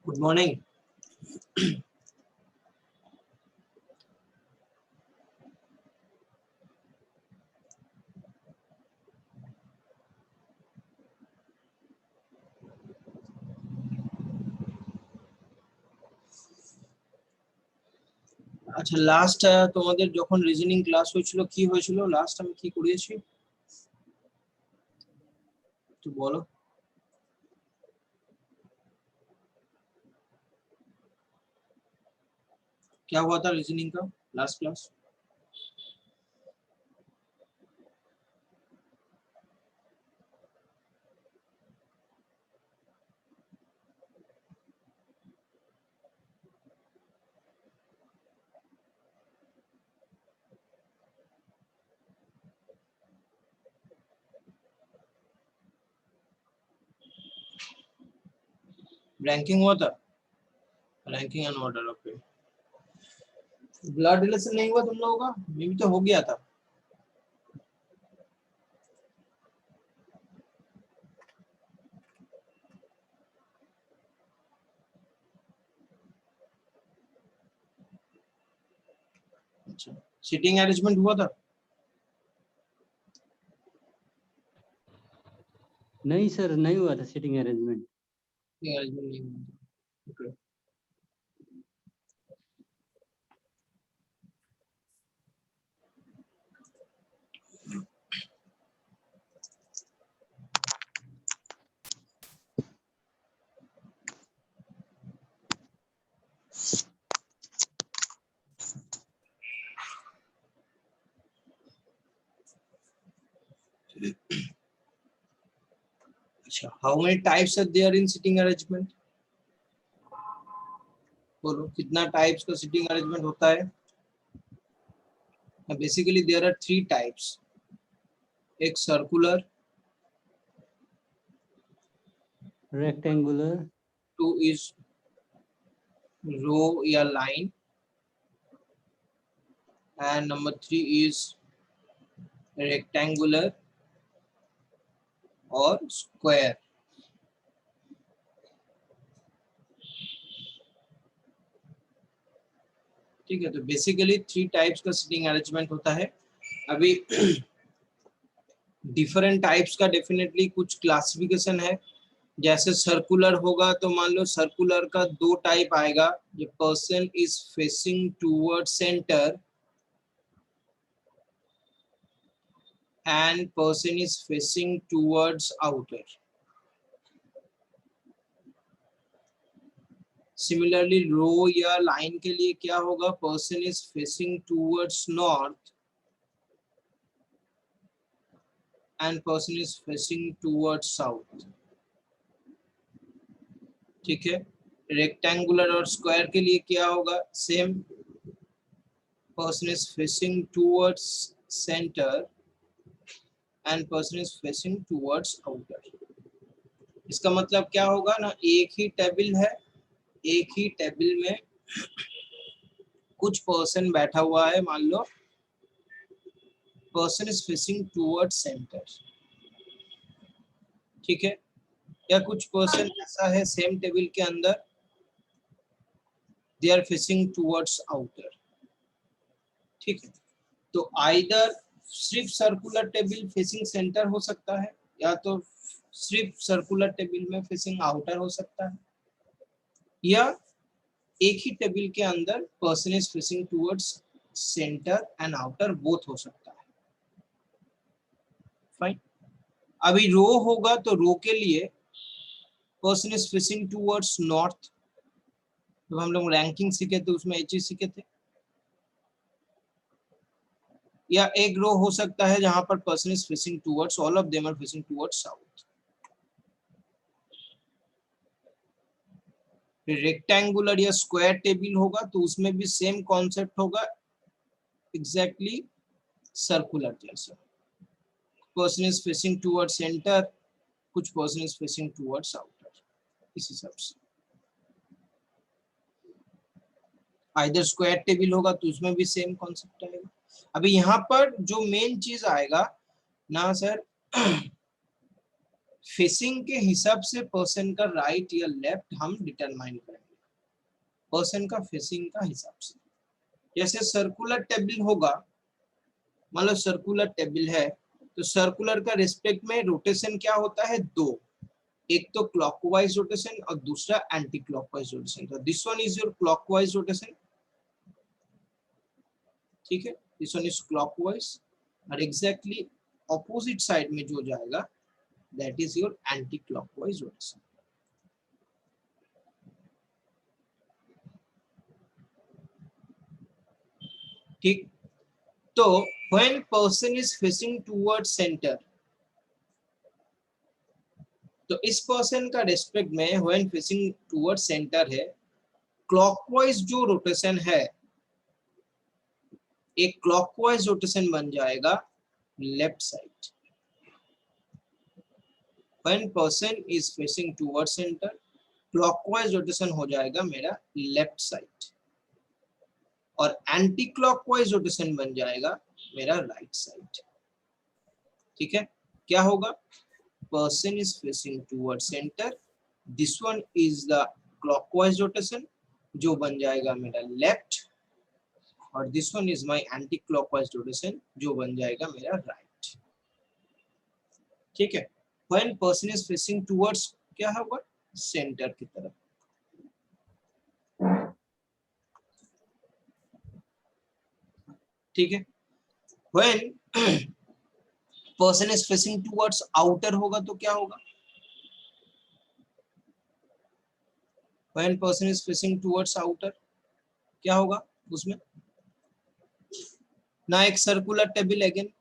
Good morning. আচ্ছা, last তোমাদের যখন রিজনিং ক্লাস হয়েছিল কি হয়েছিল? লাস্ট আমি কি করিয়েছি একটু বলো। क्या हुआ था रीजनिंग का लास्ट क्लास? रैंकिंग हुआ था, ranking and order. Okay, blood relation नहीं हुआ तुम लोगों का? मे भी तो हो गया था। अच्छा, सीटिंग अरेंजमेंट हुआ था? नहीं सर, नहीं हुआ था सीटिंग अरेंजमेंट। अरेंजमेंट नहीं हुआ था। ओके, अच्छा, how many types are there in sitting arrangement? बोलो कितना टाइप्स का सिटिंग अरेंजमेंट होता है? Basically there are 3 types. एक सर्कुलर, रेक्टेंगुलर, 2 इज रो या line, and number 3 is rectangular और square। ठीक है, तो बेसिकली 3 टाइप्स का सिटिंग अरेंजमेंट होता है। अभी डिफरेंट टाइप्स का डेफिनेटली कुछ क्लासिफिकेशन है। जैसे सर्कुलर होगा तो मान लो सर्कुलर का 2 टाइप आएगा। जो person is facing toward centre and person is facing towards outer। Similarly row या लाइन के लिए क्या होगा? Person is facing towards north and person is facing towards south. ठीक है। रेक्टेंगुलर और स्क्वायर के लिए क्या होगा? Same, person is facing towards centre and person is facing towards outer. इसका मतलब क्या होगा ना, एक ही टेबल है, एक ही टेबल में कुछ पर्सन बैठा हुआ है। मान लो person is facing towards centre, ठीक है। या कुछ पर्सन ऐसा है सेम टेबल के अंदर, they are facing towards outer. ठीक है, तो आइदर सिर्फ सर्कुलर टेबल फेसिंग सेंटर हो सकता है, या तो सिर्फ सर्कुलर टेबल में फेसिंग आउटर हो सकता है, या एक ही टेबल के अंदर person is facing towards centre and outer, both हो सकता है। फाइन। अभी रो होगा तो रो के लिए person is facing towards north. तो हम लोग रैंकिंग सीखे थे उसमें ये चीज सीखे थे। या एक रो हो सकता है जहां पर person is facing towards, all of them are facing towards south. Rectangular या स्क्वायर टेबल होगा तो उसमें भी सेम कॉन्सेप्ट होगा, एग्जैक्टली सर्कुलर जैसा। Person is facing towards centre, कुछ person is facing towards outer, इस हिसाब से। आइदर स्क्वायर टेबल होगा तो उसमें भी सेम कॉन्सेप्ट आएगा। अभी यहाँ पर जो मेन चीज आएगा ना सर, फेसिंग के हिसाब से पर्सन का राइट या लेफ्ट हम डिटरमाइन करेंगे, पर्सन का फेसिंग का हिसाब से। जैसे सर्कुलर टेबल होगा, मान लो सर्कुलर टेबल है, तो सर्कुलर का रिस्पेक्ट में रोटेशन क्या होता है, दो, एक तो क्लॉकवाइज रोटेशन और दूसरा एंटी क्लॉकवाइज रोटेशन। तो this one is your clockwise rotation, ठीक है, दिस वन इज क्लॉकवाइज, और एग्जैक्टली ऑपोजिट साइड में जो जाएगा that is your anti clockwise rotation. ठीक, तो when person is facing towards center, तो इस पर्सन का रेस्पेक्ट में when facing towards center है, क्लॉकवाइज जो रोटेशन है, एक क्लॉकवाइज रोटेशन बन जाएगा left side. when person is facing towards center, clockwise rotation हो जाएगा मेरा लेफ्ट साइड, और एंटी क्लॉकवाइज रोटेशन बन जाएगा मेरा राइट साइड। ठीक है, क्या होगा, person is facing towards center, this one is the clockwise rotation जो बन जाएगा मेरा लेफ्ट, और this one is my anti clockwise rotation जो बन जाएगा मेरा राइट। ठीक है, when person is facing towards क्या होगा, सेंटर की तरफ। ठीक है, when person is facing towards outer होगा तो क्या होगा, when person is facing towards outer क्या होगा उसमें, ना एक circular table again,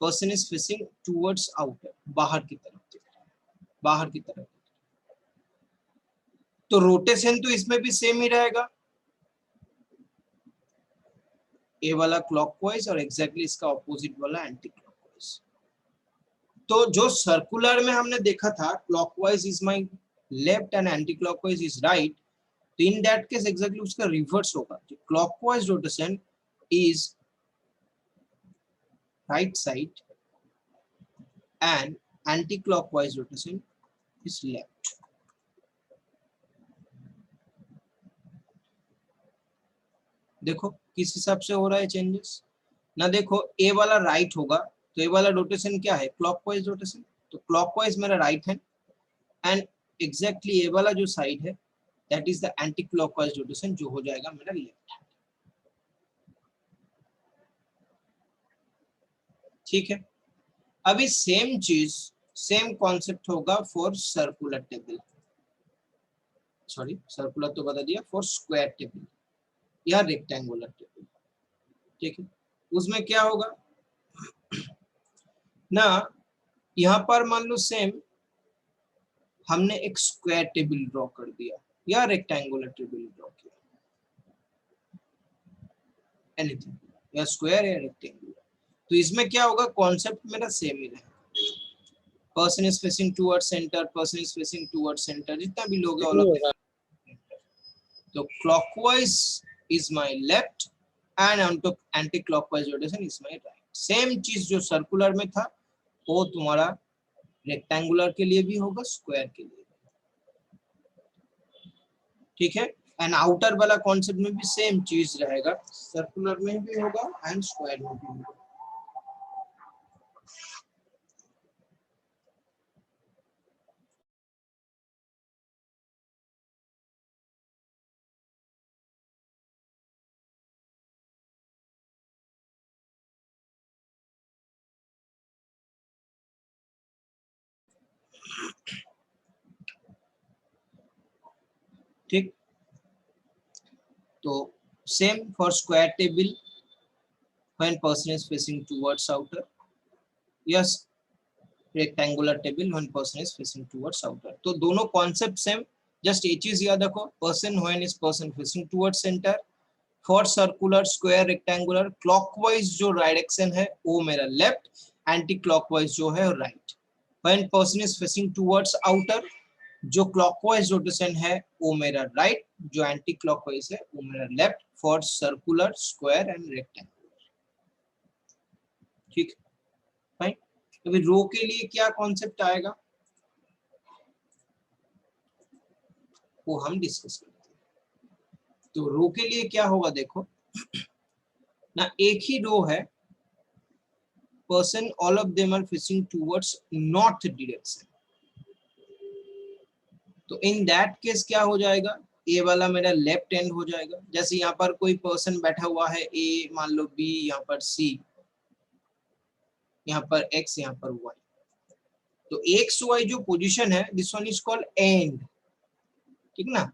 person is facing towards outer, बाहर की तरफ, बाहर की तरफ, तो रोटेशन तो इसमें भी सेम ही रहेगा, ए वाला क्लॉकवाइज और एग्जैक्टली इसका ऑपोजिट वाला एंटी क्लॉकवाइज। तो जो सर्कुलर में हमने देखा था clockwise is my left and anti clockwise is right, तो इन दैट केस एग्जैक्टली उसका रिवर्स होगा, clockwise rotation is right side and anti-clockwise rotation is left। देखो किस हिसाब से हो रहा है चेंजेस ना, देखो ए वाला राइट होगा तो ए वाला रोटेशन क्या है, क्लॉकवाइज रोटेशन, तो क्लॉकवाइज मेरा राइट है, एंड एग्जैक्टली ए वाला जो साइड है that is the anti clockwise rotation जो हो जाएगा मेरा लेफ्ट। ठीक है, अभी सेम चीज, सेम कॉन्सेप्ट होगा for circular table, sorry circular तो बता दिया, फॉर स्क्वायर टेबल या रेक्टेंगुलर टेबल। ठीक है, उसमें क्या होगा ना, यहाँ पर मान लो सेम हमने एक स्क्वायर टेबल ड्रॉ कर दिया या रेक्टेंगुलर टेबल ड्रॉ किया, एनीथिंग, या स्क्वायर या रेक्टेंगुलर, तो इसमें क्या होगा, कॉन्सेप्ट मेरा सेम ही रहेगा, person is facing towards centre, person is facing towards centre, जितना भी लोग है तो clockwise is my left and anti clockwise rotation is my right. Same चीज जो सर्कुलर में था वो तुम्हारा रेक्टेंगुलर के लिए भी होगा, स्क्वायर के लिए। ठीक है, एंड आउटर वाला कॉन्सेप्ट में भी सेम चीज रहेगा, सर्कुलर में भी होगा एंड स्क्वायर में भी होगा। ठीक, तो same for square table when person is facing towards outer, yes rectangular table when person is facing towards outer, तो दोनों कॉन्सेप्ट सेम, जस्ट एक चीज याद रखो, person when is person facing towards center, for circular square rectangular clockwise जो direction है वो मेरा लेफ्ट, एंटी क्लॉकवाइज जो है right. when person is facing towards outer, जो क्लॉकवाइज रोटेशन है वो मेरा राइट, जो एंटी क्लॉकवाइज है वो मेरा left, for circular square and rectangular. ठीक, फाइन। अभी रो के लिए क्या कॉन्सेप्ट आएगा, वो हम डिस्कस करते हैं। तो रो के लिए क्या होगा देखो ना, एक ही रो है, person all of them are facing towards north direction. तो इन दैट केस क्या हो जाएगा, ए वाला मेरा लेफ्ट हैंड हो जाएगा। जैसे यहाँ पर कोई पर्सन बैठा हुआ है, ए मान लो, बी, यहाँ पर सी, यहाँ पर एक्स, यहाँ पर वाई। तो एक्स वाई जो पोजीशन है, this one is called end, ठीक ना।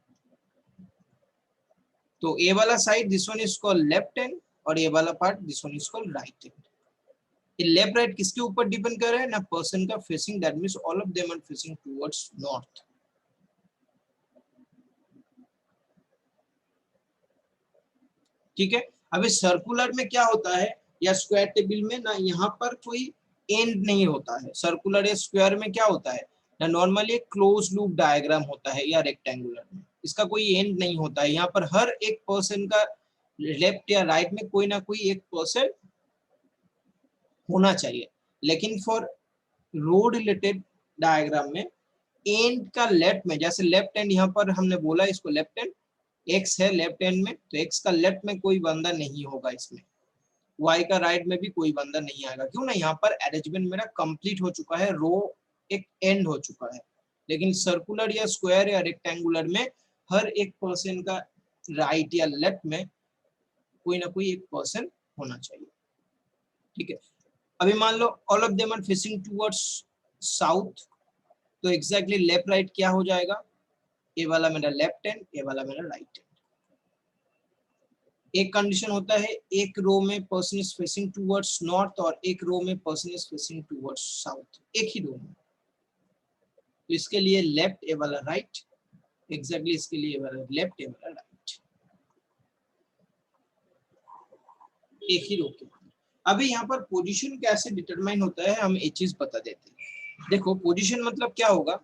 तो ए वाला side this one is called left hand, और ए वाला part this one is called right hand. ये लेफ्ट राइट किसके ऊपर डिपेंड कर रहा है ना, पर्सन का facing, that means all of them are facing towards north. ठीक है। अभी सर्कुलर में क्या होता है या स्क्वायर टेबल में ना, यहाँ पर कोई एंड नहीं होता है। सर्कुलर या स्क्वायर में क्या होता है ना, नॉर्मली एक क्लोज लूप डायग्राम होता है, या रेक्टेंगुलर में इसका कोई एंड नहीं होता है। यहाँ पर हर एक पर्सन का लेफ्ट या राइट में कोई ना कोई एक पर्सन होना चाहिए। लेकिन फॉर रो रिलेटेड डायग्राम में एंड का लेफ्ट में, जैसे लेफ्ट हैंड यहाँ पर हमने बोला इसको लेफ्ट हैंड, एक्स है लेफ्ट हैंड में, तो एक्स का लेफ्ट में कोई बंदा नहीं होगा इसमें, वाई का राइट में भी कोई बंदा नहीं आएगा। क्यों ना, यहाँ पर अरेंजमेंट मेरा कंप्लीट हो चुका है, रो एक एंड हो चुका है। लेकिन सर्कुलर या स्क्वायर या रेक्टेंगुलर में हर एक पर्सन का राइट या लेफ्ट में कोई ना कोई एक पर्सन होना चाहिए। ठीक है। अभी मान लो all of them are facing towards south, तो एग्जैक्टली लेफ्ट राइट क्या हो जाएगा, ए वाला मेरा लेफ्ट हैंड, ए वाला मेरा राइट हैंड। एक कंडीशन होता है, एक रो में person is facing towards north और एक रो में person is facing towards south, एक ही रो में। तो इसके लिए लेफ्ट, ए वाला राइट, एग्जैक्टली इसके लिए ए वाला लेफ्ट, ए वाला राइट, एक ही रो के। अभी यहाँ पर पोजीशन कैसे डिटरमाइन होता है, हम एक चीज बता देते हैं। देखो पोजीशन मतलब क्या होगा,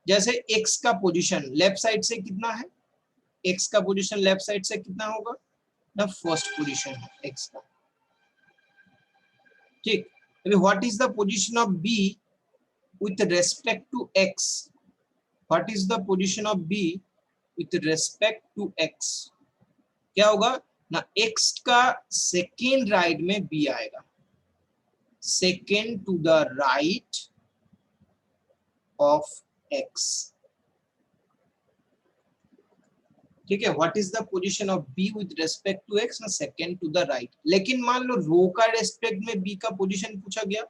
जैसे एक्स का पोजीशन लेफ्ट साइड से कितना है, एक्स का पोजीशन लेफ्ट साइड से कितना होगा ना, फर्स्ट पोजीशन है एक्स का। ठीक। अभी what is the position of B with respect to X, what is the position of B with respect to X, क्या होगा ना, एक्स का सेकेंड राइट में बी आएगा, second to the right of X. ठीक है। What is the position of B with respect to X ना, second to the right. लेकिन मान लो रो का रेस्पेक्ट में बी का पोजीशन पूछा गया,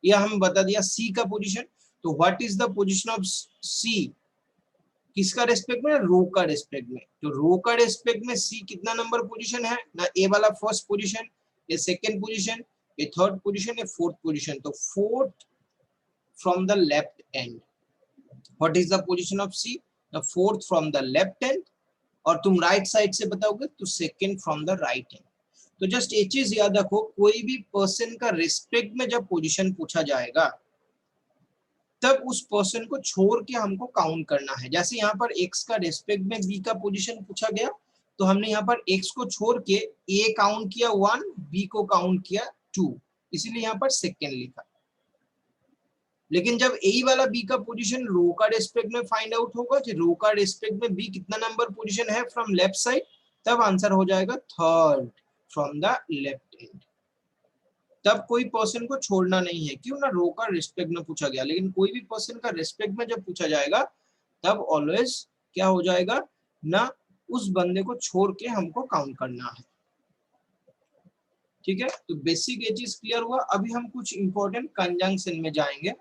या हम बता दिया सी का पोजीशन, तो what is the position of C, किसका रेस्पेक्ट में, रो का रेस्पेक्ट में। तो रो का रेस्पेक्ट में सी कितना नंबर पोजीशन है ना, ए वाला फर्स्ट पोजीशन, ये सेकंड पोजीशन, ये थर्ड पोजीशन, ये फोर्थ पोजीशन। तो fourth from the left end, what is the position of C ना, fourth from the left end, और तुम राइट साइड से बताओगे तो second from the right hand. तो जस्ट एक चीज याद रखो, कोई भी पर्सन का रिस्पेक्ट में जब पोजीशन पूछा जाएगा तब उस पर्सन को छोड़ के हमको काउंट करना है। जैसे यहाँ पर एक्स का रिस्पेक्ट में बी का पोजीशन पूछा गया, तो हमने यहाँ पर एक्स को छोड़ के ए काउंट किया 1, बी को काउंट किया 2, इसीलिए यहाँ पर सेकंड लिखा। लेकिन जब ए वाला बी का पोजीशन रो का रेस्पेक्ट में फाइंड आउट होगा कि रो का रेस्पेक्ट में बी कितना नंबर पोजीशन है फ्रॉम लेफ्ट साइड, तब आंसर हो जाएगा third from the left and. तब कोई पर्सन को छोड़ना नहीं है, क्यों ना, रो का रेस्पेक्ट में पूछा गया। लेकिन कोई भी पर्सन का रेस्पेक्ट में जब पूछा जाएगा तब ऑलवेज क्या हो जाएगा ना, उस बंदे को छोड़ के हमको काउंट करना है। ठीक है। तो बेसिक ये चीज क्लियर हुआ। अभी हम कुछ इंपॉर्टेंट कंजंक्शन में जाएंगे,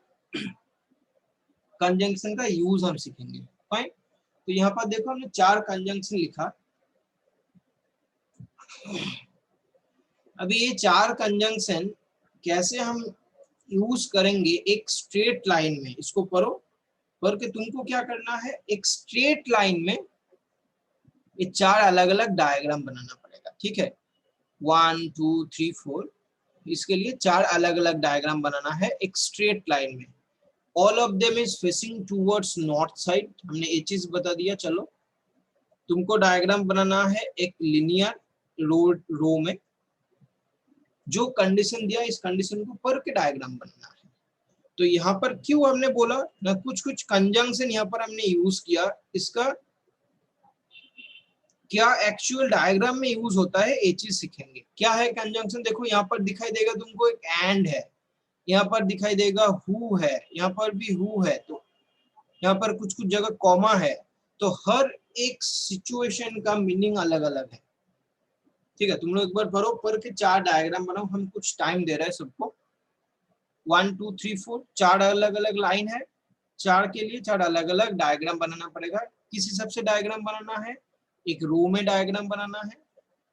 कंजंक्शन का यूज हम सीखेंगे। फाइन। तो यहाँ पर देखो हमने 4 कंजंक्शन लिखा। अभी ये 4 कंजंक्शन कैसे हम यूज करेंगे एक स्ट्रेट लाइन में, इसको पढ़ो, पढ़ के तुमको क्या करना है, एक स्ट्रेट लाइन में ये 4 अलग अलग डायग्राम बनाना पड़ेगा। ठीक है। 1 2 3 4, इसके लिए 4 अलग अलग डायग्राम बनाना है एक स्ट्रेट लाइन में। All of them is facing towards north side, हमने ये चीज बता दिया। चलो तुमको डायग्राम बनाना है एक लिनियर रो में, जो कंडीशन दिया इस कंडीशन को पढ़ के डायग्राम बनाना है। तो यहाँ पर क्यों हमने बोला ना, कुछ कंजंक्शन यहाँ पर हमने यूज किया, इसका क्या एक्चुअल डायग्राम में यूज होता है, ये चीज सीखेंगे। क्या है कंजंक्शन, देखो यहाँ पर दिखाई देगा तुमको एक एंड है, यहाँ पर दिखाई देगा हु है, यहाँ पर भी हु है, तो यहाँ पर कुछ कुछ जगह कॉमा है, तो हर एक सिचुएशन का मीनिंग अलग अलग है। ठीक है, तुम लोग एक बार पढ़ो, पढ़ के 4 डायग्राम बनाओ, हम कुछ टाइम दे रहे हैं सबको। 1 2 3 4 4 अलग अलग लाइन है, 4 के लिए 4 अलग अलग डायग्राम बनाना पड़ेगा। किस हिसाब से डायग्राम बनाना है, एक रो में डायग्राम बनाना है,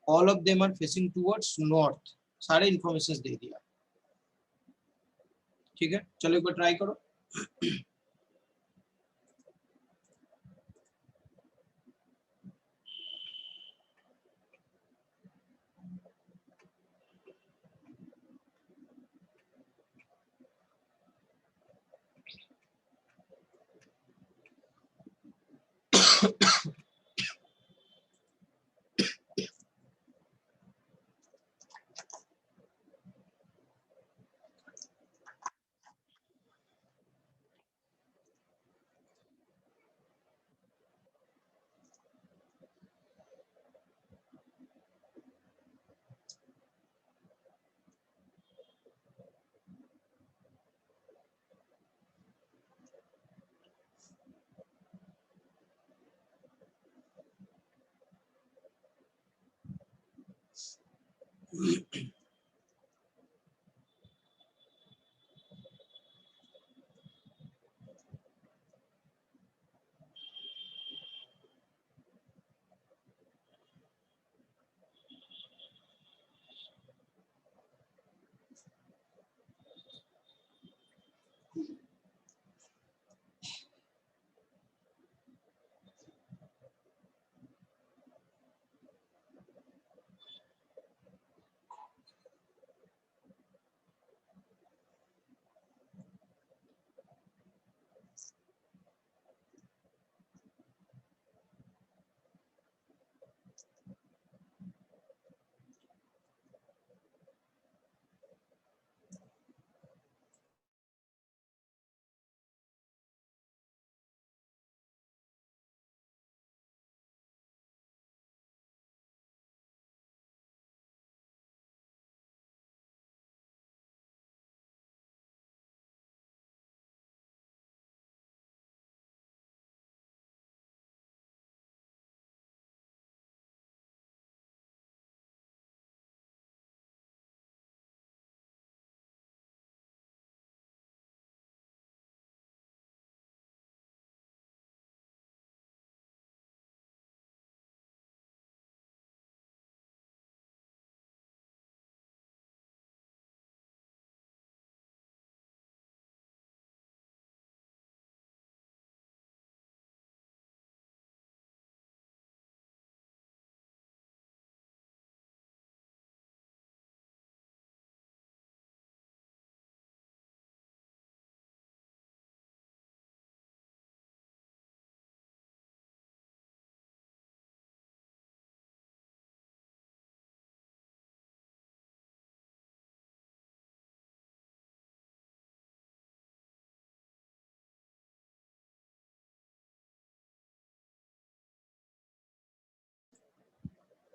all of them are facing towards north, सारे इंफॉर्मेशन दे दिया। ठीक है, चलो एक बार ट्राई करो।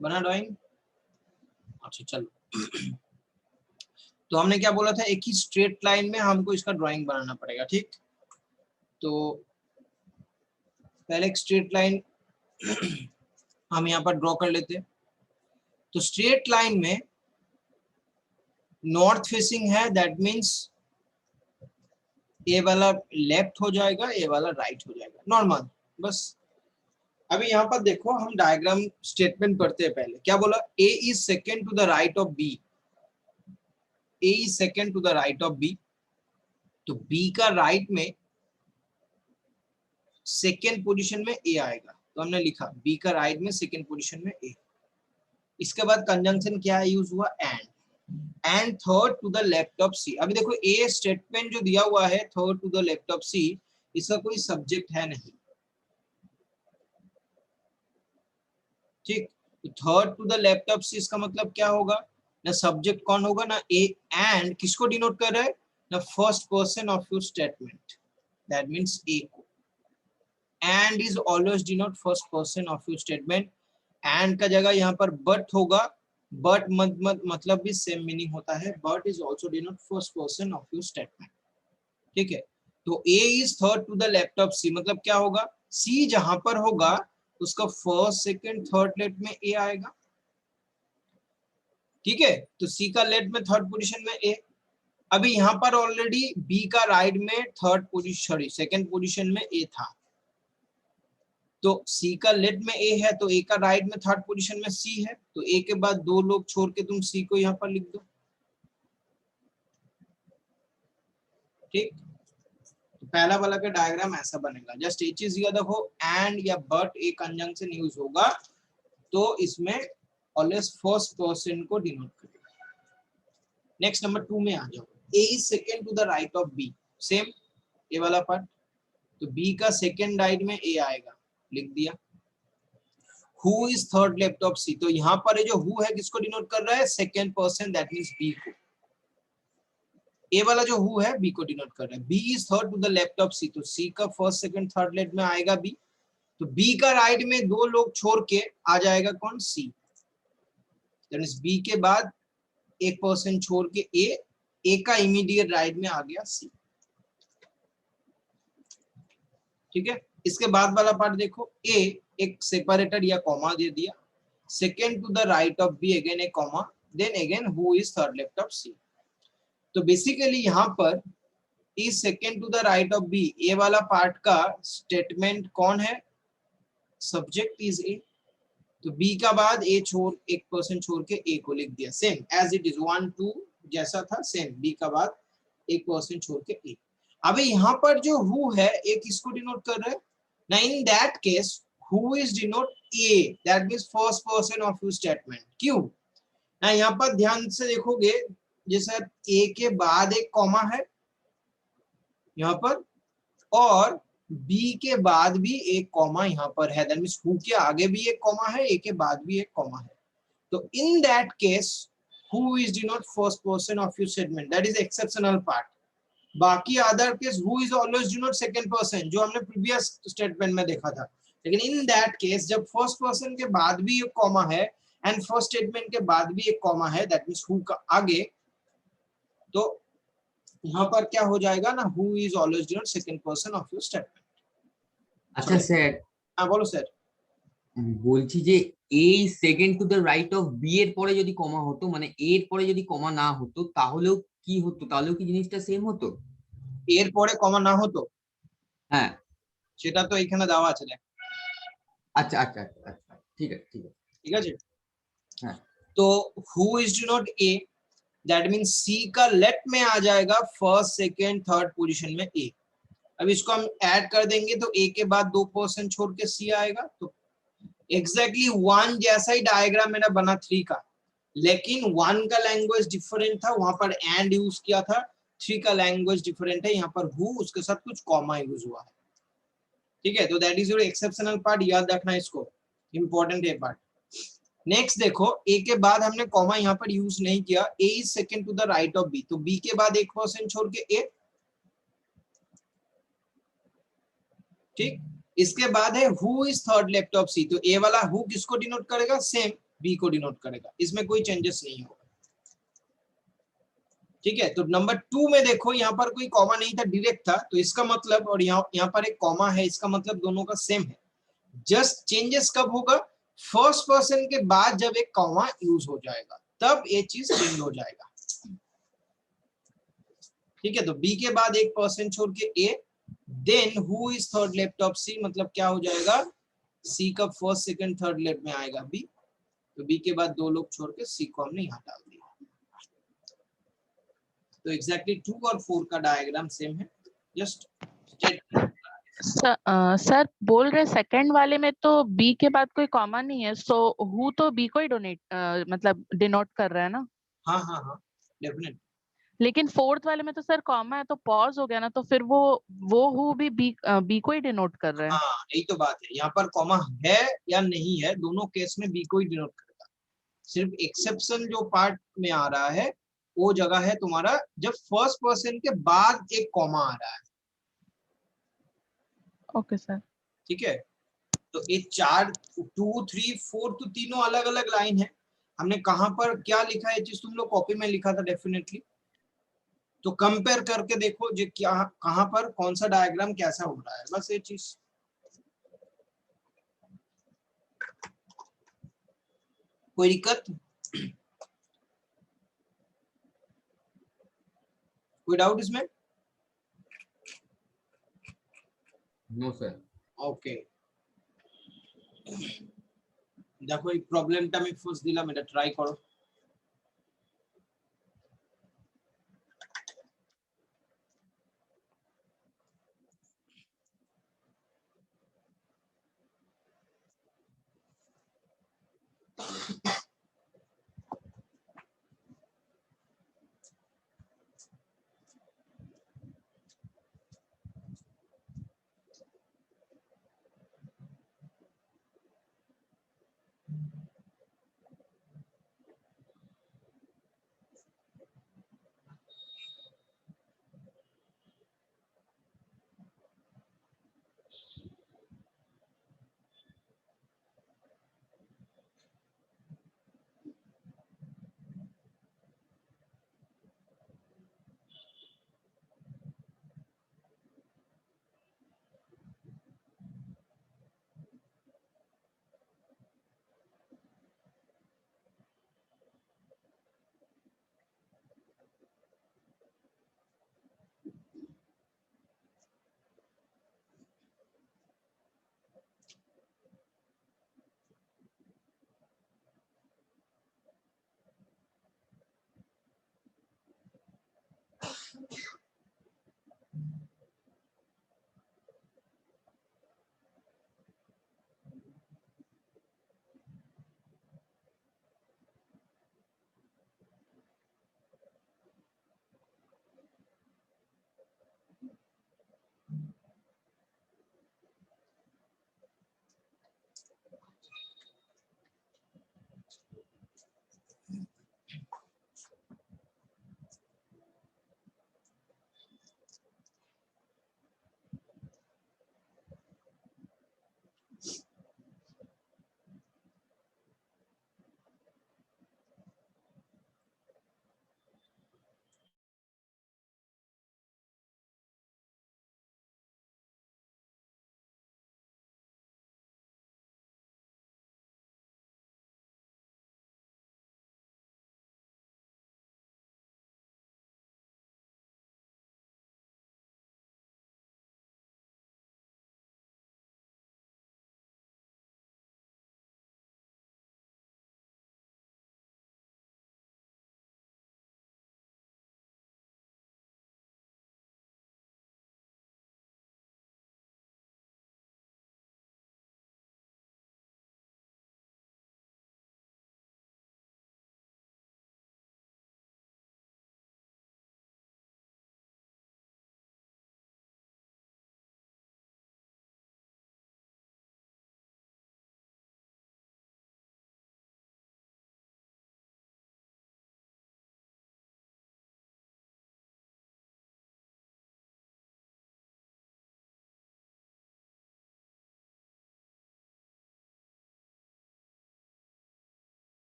बना ड्राइंग, अच्छा चलो। तो हमने क्या बोला था, एक ही स्ट्रेट लाइन में हमको इसका ड्राइंग बनाना पड़ेगा। ठीक, तो पहले एक स्ट्रेट लाइन हम यहाँ पर ड्रॉ कर लेते हैं। तो स्ट्रेट लाइन में नॉर्थ फेसिंग है, दैट मीन्स ये वाला लेफ्ट हो जाएगा, ये वाला राइट हो जाएगा, नॉर्मल बस। अभी यहाँ पर देखो, हम डायग्राम स्टेटमेंट पढ़ते हैं। पहले क्या बोला, A is second to the right of B, A is second to the right of B, तो बी का राइट में सेकेंड पोजीशन में ए आएगा, तो हमने लिखा बी का राइट में सेकेंड पोजीशन में ए। इसके बाद कंजंक्शन क्या यूज हुआ, and third to the left of C. अभी देखो ए स्टेटमेंट जो दिया हुआ है third to the left of C, इसका कोई सब्जेक्ट है नहीं। ठीक, तो third to the left of C इसका मतलब क्या होगा, ना सब्जेक्ट कौन होगा ना ए, एंड किसको डिनोट कर रहा है, ना first person of your statement, that means A को। And is always denote first person of your statement. And का जगह यहाँ पर बट होगा, बट मतलब भी सेम मीनिंग होता है, but is also denote first person of your statement. ठीक है, तो A is third to the left of C, मतलब क्या होगा, सी जहां पर होगा उसका फर्स्ट सेकंड थर्ड लेफ्ट में ए आएगा। ठीक है, तो सी का लेफ्ट में थर्ड पोजीशन में ए। अभी यहाँ पर ऑलरेडी बी का राइट में third position, sorry second position में ए था, तो सी का लेफ्ट में ए है, तो ए का राइट में थर्ड पोजीशन में सी है, तो ए के बाद दो लोग छोड़ के तुम सी को यहाँ पर लिख दो। ठीक, तो पहला वाला का डायग्राम ऐसा बनेगा। जस्ट एक चीज याद रखो, एंड या बट एक कंजंक्शन यूज होगा तो इसमें ऑलवेज फर्स्ट पर्सन को डिनोट करेगा। नेक्स्ट नंबर 2 में आ जाओ, A is second to the right of B, same A वाला पार्ट, तो बी का सेकंड राइट में ए आएगा, लिख दिया। Who is third left of C, तो यहाँ पर जो हु है किसको डिनोट कर रहा है, second person, that means B को। ए वाला जो हु है बी को डिनोट कर रहा है। B is third to the left of C, तो सी का फर्स्ट सेकंड थर्ड लेफ्ट में आएगा बी, तो बी का राइट में दो लोग छोड़ के आ जाएगा कौन, सी, दैट मींस बी के बाद एक पर्सन छोड़ के ए का इमीडिएट राइट में आ गया सी। ठीक है, इसके बाद वाला पार्ट देखो, ए एक सेपरेटर या कॉमा दे दिया, second to the right of B again A comma, then again who is third left of C. तो बेसिकली यहाँ पर is second to the right of B, A वाला पार्ट का स्टेटमेंट कौन है, सब्जेक्ट इज ए, तो B का बाद ए छोड़ एक पर्सन छोड़ के ए को लिख दिया, सेम एज इट इज 1 2 जैसा था, सेम बी का बाद एक पर्सन छोड़ के ए। अभी यहाँ पर जो हु है एक इसको डिनोट कर रहा है ना, इन that case who is denote A, that means first person of your statement. क्यों ना, यहाँ पर ध्यान से देखोगे, जैसे ए के बाद एक कॉमा है यहाँ पर, और बी के बाद भी एक कॉमा यहाँ पर है, दैट मींस हु के आगे भी एक कॉमा है, ए के बाद भी एक कॉमा है, तो in that case who is denote first person of your statement, that is exceptional part. बाकी other case who is always denote second person, जो हमने प्रीवियस स्टेटमेंट में देखा था, लेकिन इन दैट केस जब फर्स्ट पर्सन के बाद भी एक कॉमा है एंड फर्स्ट स्टेटमेंट के बाद भी एक कॉमा है, दैट मींस हु का आगे, तो यहाँ पर क्या हो जाएगा ना, who is always denote second person of your statement. আচ্ছা স্যার, হ্যাঁ বলো স্যার। বলছি যে A second to the right of B এর পরে যদি কমা হতো, মানে এ এর পরে যদি কমা না হতো তাহলেও কি হতো, তাহলেও কি জিনিসটা সেম হতো? এর পরে কমা না হতো, হ্যাঁ সেটা তো এখানে দেওয়া আছে, দেখ। আচ্ছা আচ্ছা আচ্ছা, ঠিক আছে ঠিক আছে ঠিক আছে, হ্যাঁ। तो who is denote A, that means C का लेफ्ट में आ जाएगा फर्स्ट सेकंड थर्ड पोजीशन में ए। अब इसको हम ऐड कर देंगे तो ए के बाद दो पर्सन छोड़ के सी आएगा, तो एग्जैक्टली 1 जैसा ही डायग्राम मेरा बना 3 का, लेकिन 1 का लैंग्वेज डिफरेंट था, वहां पर एंड यूज किया था, 3 का लैंग्वेज डिफरेंट है, यहाँ पर हु उसके साथ कुछ कॉमा यूज हुआ है। ठीक है, तो that is your exceptional part, याद रखना इसको, इंपॉर्टेंट है पार्ट। नेक्स्ट देखो, ए के बाद हमने कॉमा यहाँ पर यूज नहीं किया, A is second to the right of B, तो बी के बाद एक पर्सन छोड़ के ए। ठीक, इसके बाद है who is third left of C, तो ए वाला हु किसको डिनोट करेगा, सेम बी को डिनोट करेगा, इसमें कोई चेंजेस नहीं होगा। ठीक है, तो नंबर 2 में देखो यहाँ पर कोई कॉमा नहीं था, डायरेक्ट था, तो इसका मतलब, और यहाँ पर एक कॉमा है, इसका मतलब दोनों का सेम है। जस्ट चेंजेस कब होगा, फर्स्ट पर्सन के बाद जब एक कॉमा यूज हो जाएगा तब ये चीज चेंज हो जाएगा। ठीक है, तो बी के बाद एक पर्सन छोड़ के A, then who is third left of C, मतलब क्या हो जाएगा, सी का फर्स्ट सेकंड थर्ड लेफ्ट में आएगा बी, तो बी के बाद दो लोग छोड़ के सी को हमने यहाँ डाल दिया। तो एग्जैक्टली 2 और 4 का डायग्राम सेम है, जस्ट सर बोल रहे सेकंड वाले में तो बी के बाद कोई कॉमा नहीं है, सो हु तो बी को ही मतलब डिनोट कर रहा है ना। हाँ हाँ हाँ डेफिनेट, लेकिन फोर्थ वाले में तो सर कॉमा है, तो पॉज हो गया ना, तो फिर वो हु भी बी को ही डिनोट कर रहा है। हाँ यही तो बात है, यहाँ पर कॉमा है या नहीं है, दोनों केस में बी को ही डिनोट करेगा। सिर्फ एक्सेप्शन जो पार्ट में आ रहा है वो जगह है तुम्हारा जब फर्स्ट पर्सन के बाद एक कॉमा आ रहा है। ओके सर, ठीक है, तो ये 4 2 3 4 तो तीनों अलग अलग लाइन है। हमने कहां पर क्या लिखा है, चीज तुम लोग कॉपी में लिखा था डेफिनेटली। तो कंपेयर करके देखो जो क्या कहां पर कौन सा डायग्राम कैसा हो रहा है, बस ये चीज। कोई दिक्कत, कोई डाउट इसमें? No sir. ओके, দেখো এই প্রবলেমটা আমি ফার্স্ট দিলাম, এটা ট্রাই করো।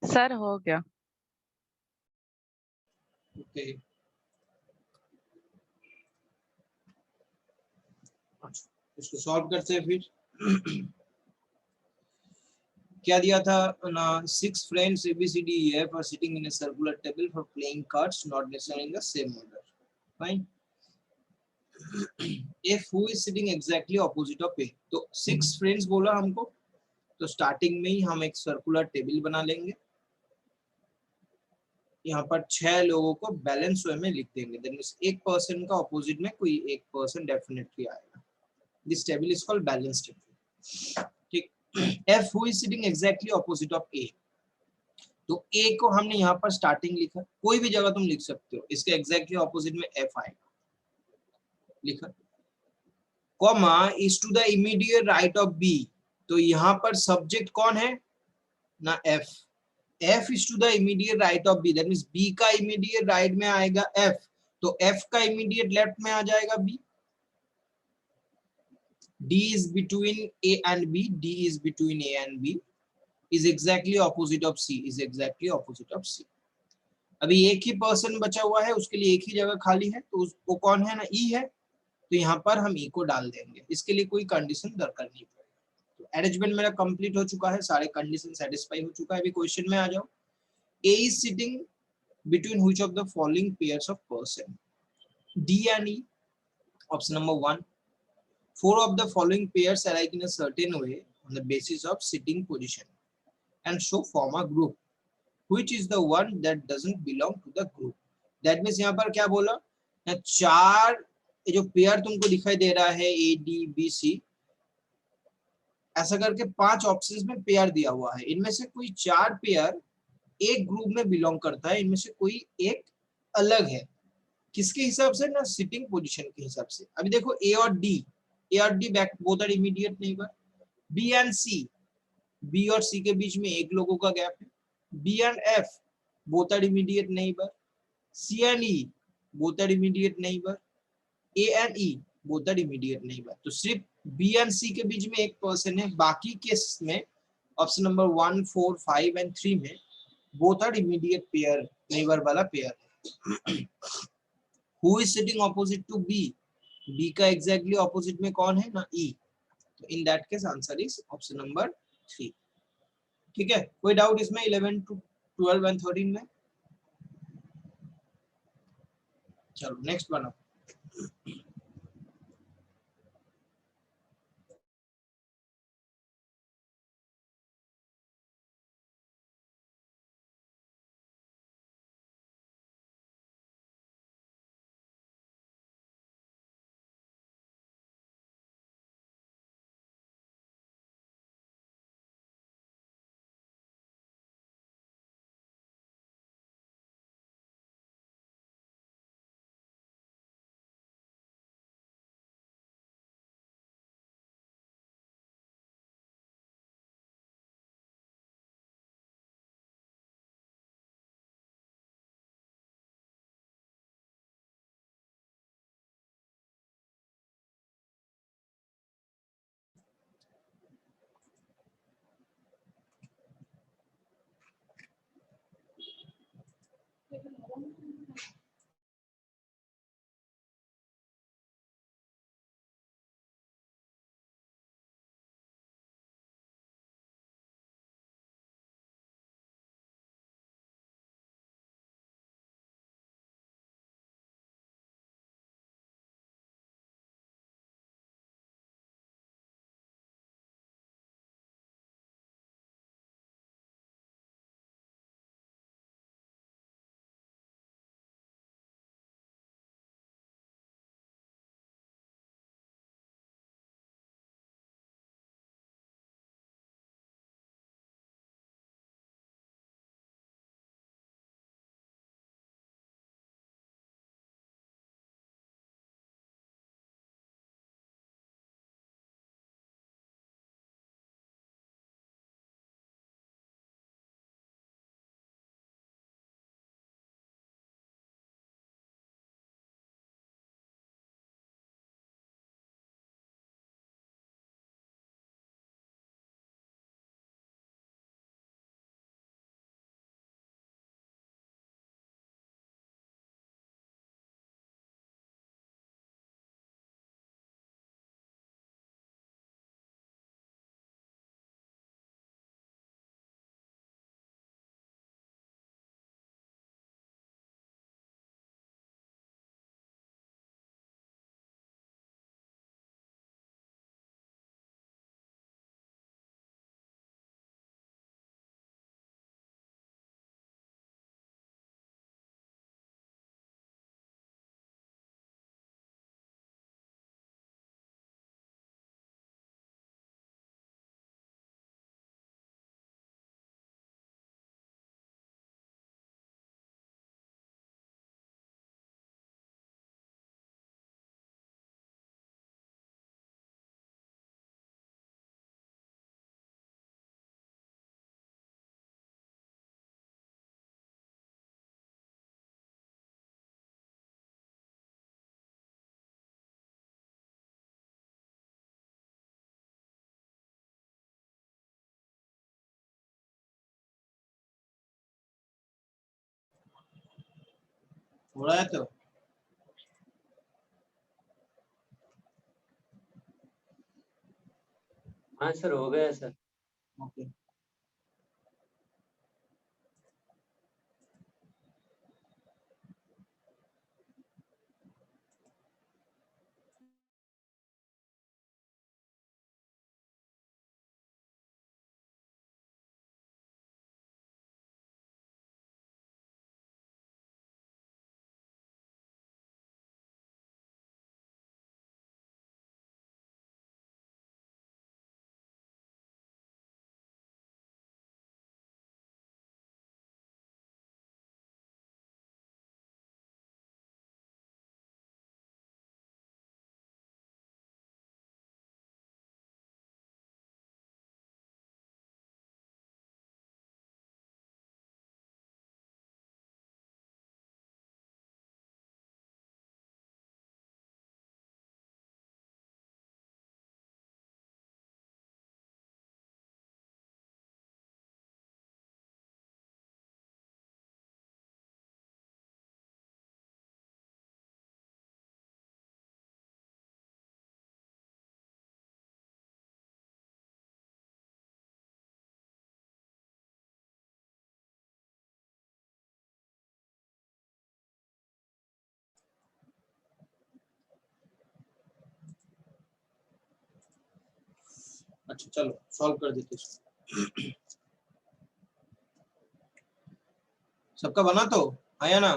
सर हो गया। ओके, इसको सॉल्व करते हैं फिर। क्या दिया था ना, 6 friends ABCDEF are sitting in a circular table for playing cards, not necessarily in the same order. Fine. If who is sitting exactly opposite of A, तो 6 friends बोला हमको, तो स्टार्टिंग में ही हम एक सर्कुलर टेबल बना लेंगे, यहाँ पर 6 लोगों को बैलेंस वे में लिख देंगे, दैट मींस एक पर्सन का ऑपोजिट में कोई एक पर्सन डेफिनेटली आएगा. This table is called balance table. ठीक. F who is sitting exactly opposite of A, तो A को हमने यहाँ पर स्टार्टिंग लिखा, कोई भी जगह तुम लिख सकते हो, इसके एग्जैक्टली ऑपोजिट में F आएगा, लिखा. Comma is to the immediate right of B, तो यहाँ पर सब्जेक्ट कौन है ना, F. F is to the immediate right of B, that means B का immediate right में आएगा F, तो F का immediate left में आ जाएगा B. D is between A and B, D is between A and B, is exactly opposite of C, is exactly opposite of C. अभी एक ही person बचा हुआ है, उसके लिए एक ही जगह खाली है, तो वो कौन है ना, E है, तो यहाँ पर हम E को डाल देंगे, इसके लिए कोई कंडीशन दरकार नहीं पड़ेगा. तो अरेंजमेंट मेरा कंप्लीट हो चुका है, सारे कंडीशन सेटिस्फाई हो चुका है. अभी क्वेश्चन में आ जाओ. A is sitting between which of the following pairs of person? D and E. Option number 1. 4 of the following pairs alike in a certain way on the basis of sitting position and so form a group. Which is the one that doesn't belong to the group? That means यहाँ पर क्या बोला ना, 4 जो pair तुमको दिखाई दे रहा है A D B C, ऐसा करके 5 ऑप्शंस में पेयर दिया हुआ है, इनमें से कोई 4 पेयर एक ग्रुप में बिलोंग करता है, इनमें से कोई एक अलग है. किसके हिसाब से ना, सिटिंग पोजीशन के हिसाब से. अभी देखो A और D back both are immediate neighbour. B and C, B और C के बीच में एक लोगों का गैप है. B and F both are immediate neighbour. C and E both are immediate neighbour. A and E both are immediate neighbour. तो सिर्फ B and C के बीच में एक पर्सन है, बाकी केस में ऑप्शन नंबर 1, 4, 5 एंड 3 में both are immediate pair, neighbor वाला pair. Who is sitting opposite to B? B का exactly opposite में कौन है ना, E. तो in that case answer is option number 3. ठीक है, कोई डाउट इसमें 11 to 12 and 13 में? चलो नेक्स्ट बनाओ. हो रहा है तो हाँ सर, हो गया सर। ओके। अच्छा चलो सॉल्व कर देते इसको। सबका बना तो आया ना?